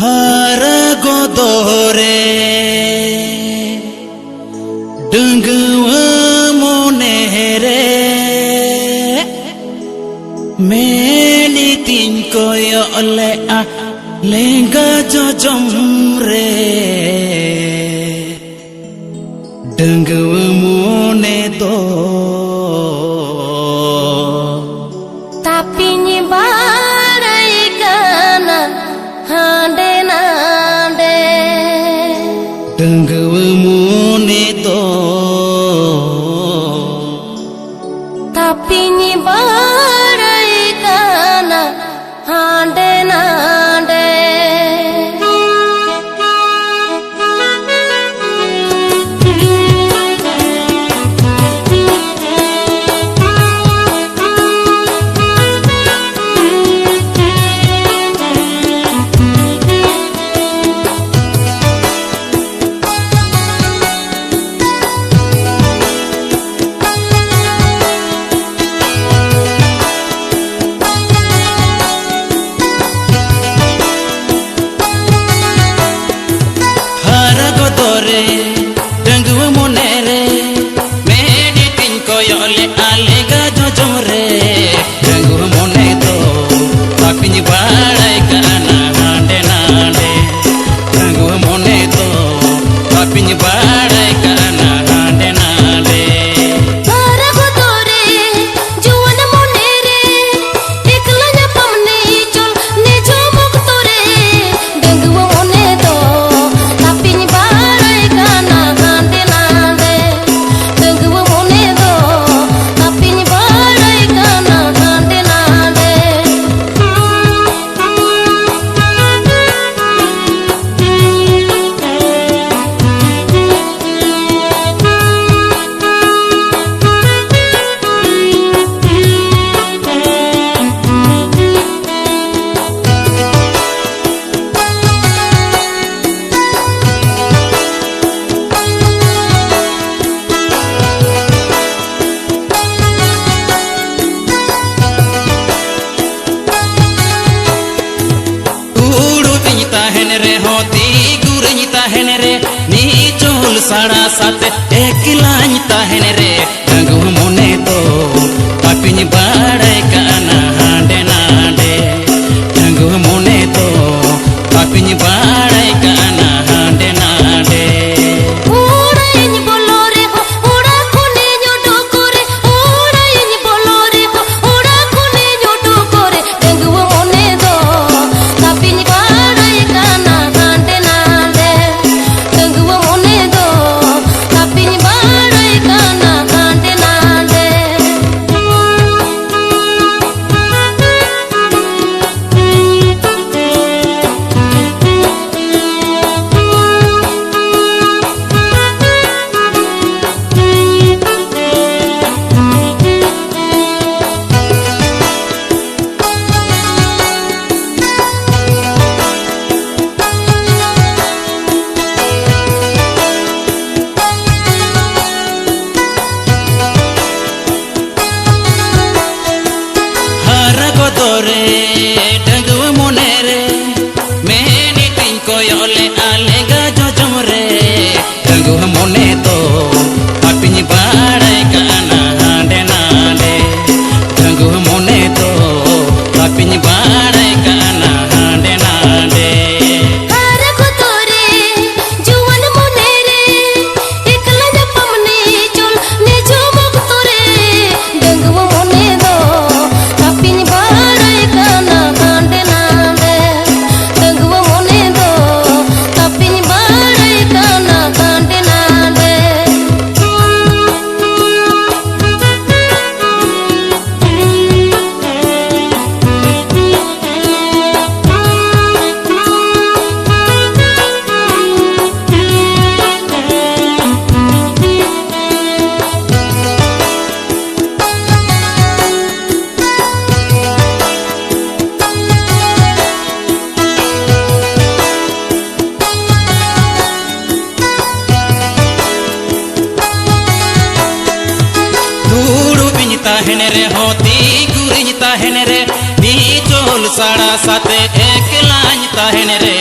Haragodore Dunguwa monere Melitin koyo ole a lenga jojomre Dunguwa mone do Tapi nyibarai kana hande nande Dunguwa mone do Tapi nyibarai kana hande nande Dunguwa monere Melitin koyo ole a lenga jojomre Dunguwa mone do tapi nyibarai kana hande nande Dunguwa mone do tapi nyibarai kana hande nande Haragodore juwan monere iklanya pamne chol ne jomok tore Dunguwa mone do tapi nyibarai kana hande nande Dunguwa mone do tapi nyibarai kana hande nande Chol sada sate ekilany tahen re Dunguwa mone do tapi nyibarai kana hande nande Dunguwa mone do tapi nyibarai kana hande nande Udain bolore ho uda kone nyodo kore Udain bolore ho uda kone nyodo kore Dunguwa mone do tapi nyibarai kana hande nande Dunguwa mone do tapi nyibarai kana hande nande Haragodore Dunguwa monere Melitin koyo ole a lenga jojomre Dunguwa mone do tapi nyibarai kana hande nande Dunguwa mone do tapi nyibarai kana hande nande Haragodore juwan monere iklanya pamne chol ne jomok tore Dunguwa mone do tapi nyibarai kana hande nande Dunguwa mone do tapi nyibarai kana hande nande henere hoti guriñ ta henere ni chol sada sate eklan ta henere